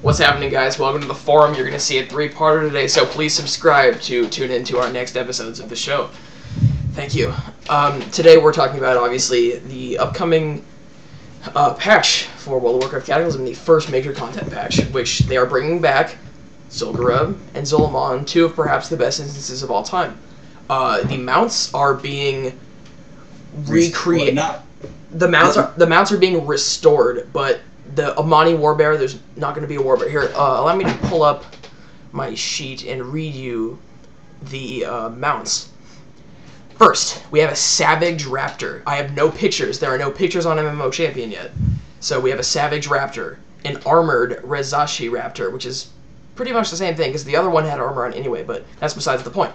What's happening, guys? Welcome to the forum. You're going to see a three-parter today, so please subscribe to tune into our next episodes of the show. Thank you. Today we're talking about, obviously, the upcoming patch for World of Warcraft Cataclysm, the first major content patch, which they are bringing back zul'gurub and zul'aman, two of perhaps the best instances of all time. The mounts are being recreated. The mounts are being restored, but the Amani Warbearer, there's not going to be a Warbearer. Here, allow me to pull up my sheet and read you the mounts. First, we have a Savage Raptor. I have no pictures. There are no pictures on MMO Champion yet. So we have a Savage Raptor, an Armored Rezashi Raptor, which is pretty much the same thing, because the other one had armor on anyway, but that's besides the point.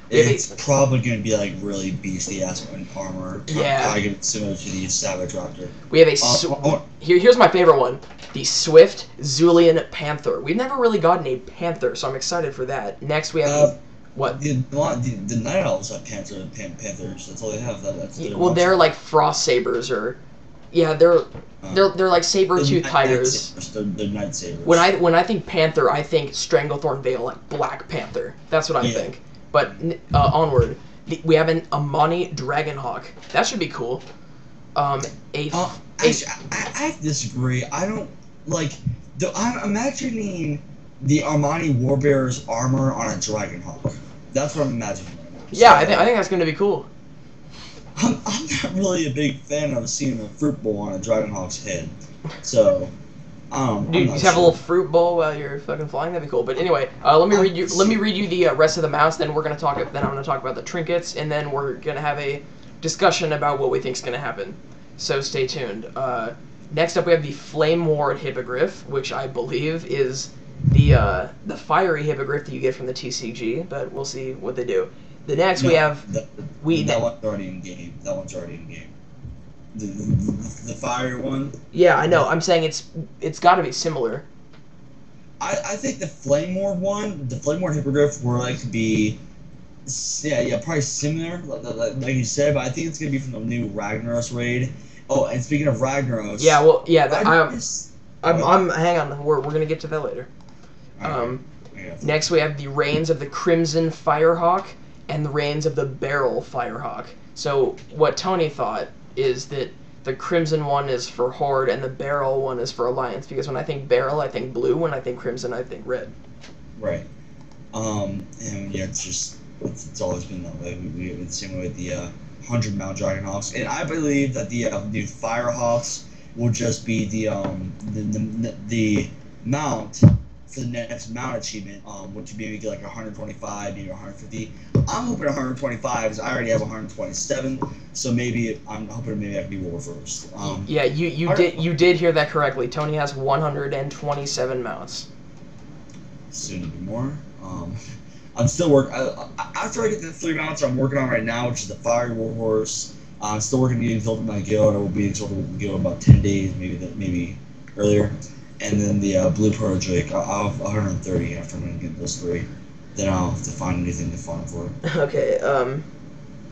It's probably going to be like really beasty-ass armor. Yeah. Probably similar to the Savage Raptor. We have a... Here's my favorite one. The Swift Zulian Panther. We've never really gotten a Panther, so I'm excited for that. Next we have... what? The Night Elves have Panthers. That's all they have. Well, they're like Frost Sabers, or... Yeah, they're like saber-tooth tigers. They're Night Sabers. When I think Panther, I think Stranglethorn Vale, like Black Panther. That's what I think. But onward, we have an Amani Dragonhawk. That should be cool. Actually, I disagree. I don't like. I'm imagining the Amani Warbearer's armor on a Dragonhawk. That's what I'm imagining right now. Yeah, I think that's going to be cool. I'm not really a big fan of seeing a fruit bowl on a Dragonhawk's head. So. Dude, just have a little fruit bowl while you're fucking flying. That'd be cool. But anyway, let me read you the rest of the mounts. Then we're gonna talk. Then I'm gonna talk about the trinkets, and then we're gonna have a discussion about what we think is gonna happen. So stay tuned. Next up, we have the Flame Ward Hippogriff, which I believe is the fiery hippogriff that you get from the TCG. But we'll see what they do. The next we have that one's already in game. That one's already in game. The fire one? Yeah, I know. I'm saying it's got to be similar. I think the Flame Ward one, the Flame Ward Hippogriff, will like be, probably similar, like you said, but I think it's gonna be from the new Ragnaros raid. Oh, and speaking of Ragnaros, I'm hang on, we're gonna get to that later. Next we have the Reigns of the Crimson Firehawk and the Reigns of the Beryl Firehawk. So what Tony thought is that the Crimson one is for Horde and the Beryl one is for Alliance, because when I think Beryl, I think blue. When I think Crimson, I think red. Right. And yeah, it's always been that way. We have the same way with the 100 mount Dragonhawks, and I believe that the new Firehawks will just be the mount for the next mount achievement, which would be maybe like 125, maybe 150. I'm hoping 125 because I already have 127, so maybe I'm hoping maybe I can be War first. Yeah, you did hear that correctly. Tony has 127 mounts. Soon to be more. I'm still working. After I get the 3 mounts I'm working on right now, which is the Fiery Warhorse, I'm still working to get exalted in my guild. I will be exalted in my guild in about 10 days, maybe earlier. And then the Blue Pearl Drake, I'll have 130 after I'm going to get those 3. Then I'll have to find anything to farm for. Okay,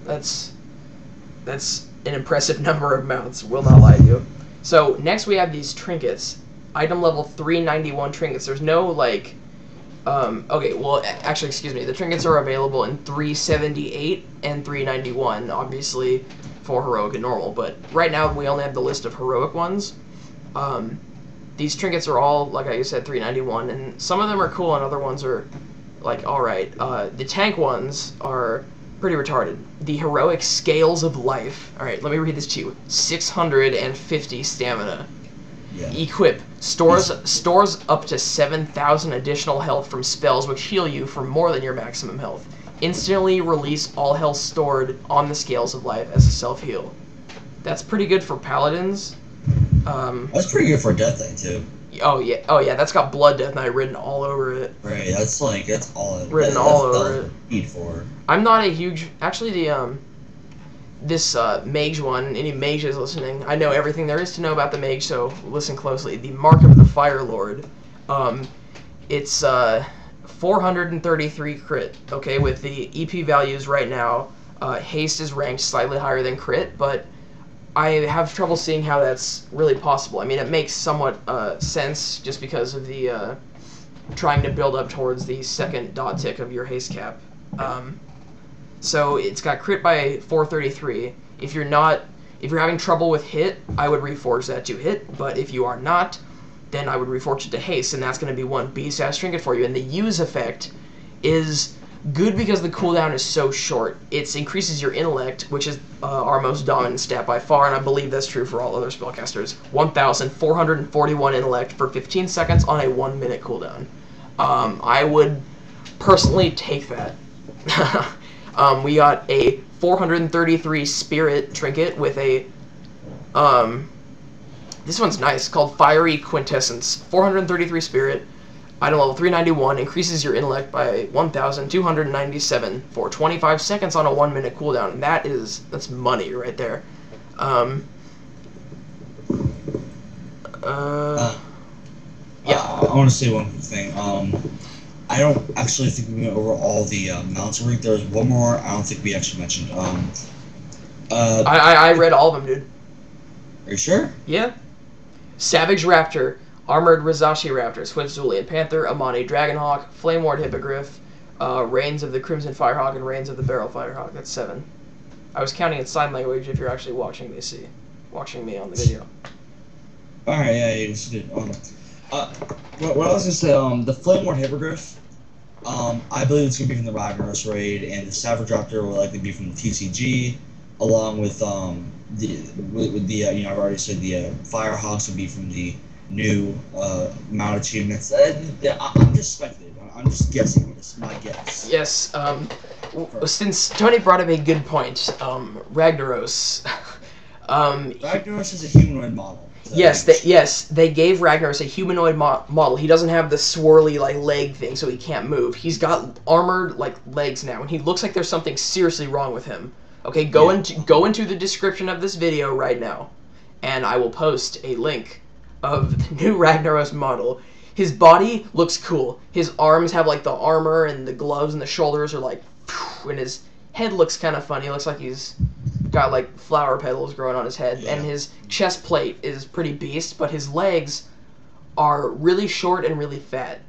that's an impressive number of mounts, will not lie to you. So, next we have these trinkets. Item level 391 trinkets. There's no, like, okay, well, actually, excuse me, the trinkets are available in 378 and 391, obviously, for Heroic and Normal, but right now we only have the list of Heroic ones. These trinkets are all, like I said, 391, and some of them are cool and other ones are, like, alright. The tank ones are pretty retarded. The Heroic Scales of Life. Alright, let me read this to you. 650 stamina. Yeah. Equip. Stores up to 7,000 additional health from spells which heal you for more than your maximum health. Instantly release all health stored on the Scales of Life as a self-heal. That's pretty good for paladins. That's pretty good for a Death Knight too. Oh yeah, that's got Blood Death Knight written all over it. Right, that's all written all over it. Need for. I'm not a huge, actually this mage one. Any mages listening? I know everything there is to know about the mage, so listen closely. The Mark of the Fire Lord. It's 433 crit. Okay, with the EP values right now, haste is ranked slightly higher than crit, but I have trouble seeing how that's really possible. I mean, it makes somewhat sense just because of the trying to build up towards the second dot tick of your haste cap. So it's got crit by 433. If you're having trouble with hit, I would reforge that to hit. But if you are not, then I would reforge it to haste, and that's going to be one B-status trinket for you. And the use effect is good because the cooldown is so short. It increases your intellect, which is our most dominant stat by far, and I believe that's true for all other spellcasters. 1,441 intellect for 15 seconds on a 1-minute cooldown. I would personally take that. We got a 433 spirit trinket with a this one's nice, called Fiery Quintessence. 433 spirit, item level 391, increases your intellect by 1,297 for 25 seconds on a 1-minute cooldown. And that's money right there. Yeah. I want to say one quick thing. I don't actually think we went over all the mounts week. There's one more I don't think we actually mentioned. I read all of them, dude. Are you sure? Yeah. Savage Raptor, Armored Rizashi Raptor, Swift Zulian Panther, Amani Dragonhawk, Flame Ward Hippogriff, Reigns of the Crimson Firehawk, and Reigns of the Beryl Firehawk. That's 7. I was counting in sign language if you're actually watching me on the video. Alright, yeah, you just did. What I was gonna say, the Flame Ward Hippogriff, I believe it's gonna be from the Ragnaros raid, and the Savage Raptor will likely be from the TCG, along with I've already said the Firehawks would be from the new mount achievements. I'm just speculating. I'm just guessing. It's my guess. Yes. Since Tony brought up a good point, Ragnaros. Ragnaros is a humanoid model. Yes, they gave Ragnaros a humanoid model. He doesn't have the swirly leg thing, so he can't move. He's got armored legs now, and he looks like there's something seriously wrong with him. Okay, go into the description of this video right now, and I will post a link of the new Ragnaros model. His body looks cool. His arms have the armor, and the gloves and the shoulders are and his head looks kind of funny. It looks like he's got flower petals growing on his head, and his chest plate is pretty beast, but his legs are really short and really fat.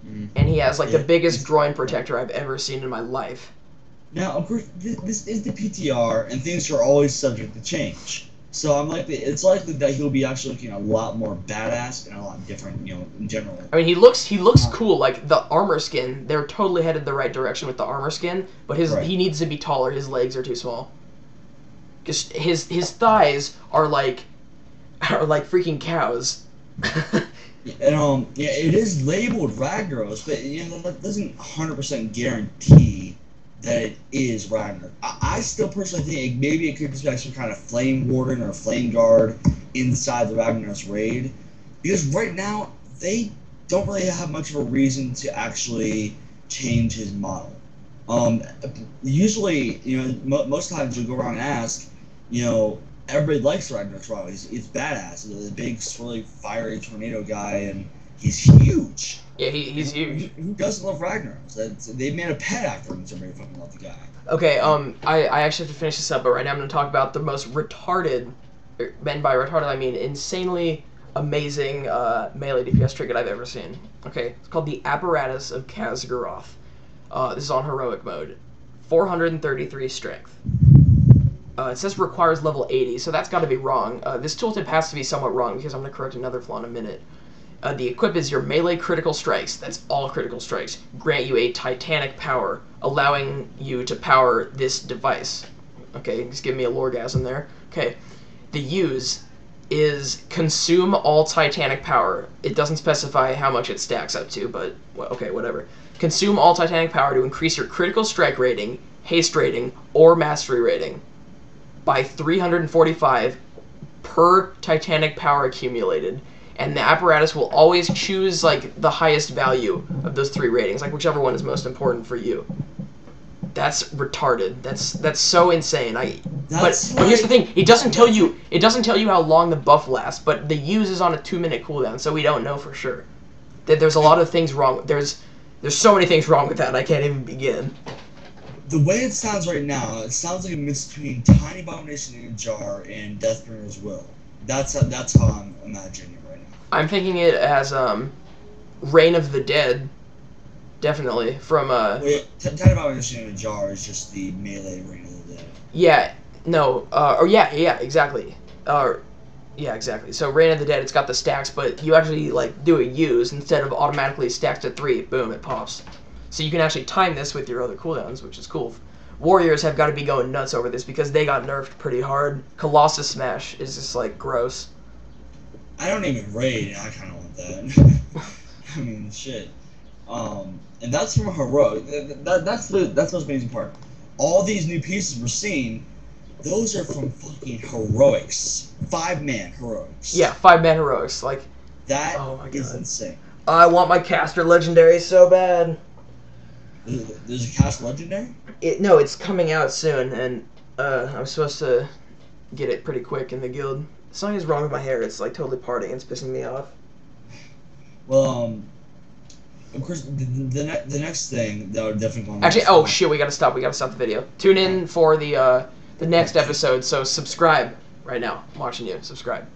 And he has the biggest groin protector I've ever seen in my life. Now, of course, this is the PTR, and things are always subject to change. So it's likely that he'll be actually looking a lot more badass and a lot different, in general. I mean, he looks cool. The armor skin, they're totally headed the right direction with the armor skin, but he needs to be taller. His legs are too small. Just his thighs are like freaking cows. And it is labeled Ragnaros, but that doesn't 100% guarantee that it is Ragnar. I still personally think maybe it could just be some kind of Flame Warden or Flame Guard inside the Ragnaros raid, because right now they don't really have much of a reason to actually change his model. Usually, most times you go around and ask, everybody likes Ragnaros model. He's badass. He's a big, swirly, fiery tornado guy, and he's huge. Yeah, he's huge. Who doesn't love Ragnaros? They made a pet after him, so everybody fucking loved the guy. Okay, I actually have to finish this up, but right now I'm going to talk about the most retarded, and by retarded I mean insanely amazing melee DPS trinket I've ever seen. Okay, it's called the Apparatus of Khaz'goroth. This is on heroic mode. 433 strength. It says requires level 80, so that's got to be wrong. This tooltip has to be somewhat wrong, because I'm going to correct another flaw in a minute. The equip is your melee critical strikes, that's all critical strikes, grant you a titanic power, allowing you to power this device. Okay, just give me a lorgasm there. Okay, the use is consume all titanic power. It doesn't specify how much it stacks up to, but okay, whatever. Consume all titanic power to increase your critical strike rating, haste rating, or mastery rating by 345 per titanic power accumulated. And the apparatus will always choose the highest value of those 3 ratings, whichever one is most important for you. That's retarded. That's so insane. But here's the thing: it doesn't tell you how long the buff lasts, but the use is on a 2-minute cooldown, so we don't know for sure. There's a lot of things wrong. There's so many things wrong with that, I can't even begin. The way it sounds right now, it sounds like a mix between Tiny Abomination in a Jar and Deathbringer's Will. That's how I'm imagining it right now. I'm thinking it as Reign of the Dead, definitely from Wait, Tiny Abomination in a Jar is just the melee Reign of the Dead. Yeah, no, or yeah, exactly. Yeah, exactly. So Reign of the Dead, it's got the stacks, but you actually like do a use instead of automatically stacks to 3. Boom, it pops. So you can actually time this with your other cooldowns, which is cool. Warriors have got to be going nuts over this because they got nerfed pretty hard. Colossus Smash is just like gross. I don't even raid, and I kind of want that. I mean, shit. And that's from heroic. That's the most amazing part. All these new pieces we're seeing, those are from fucking heroics. 5-man heroics. Yeah, 5-man heroics. Like that oh my God. is insane. I want my caster legendary so bad. There's a cast legendary? No, it's coming out soon, and I'm supposed to get it pretty quick in the guild. Something is wrong with my hair. It's like totally parting. It's pissing me off. Well, of course, the next thing that would definitely go on. Actually, oh shit, we gotta stop. We gotta stop the video. Tune in for the next episode. So subscribe right now. I'm watching you. Subscribe.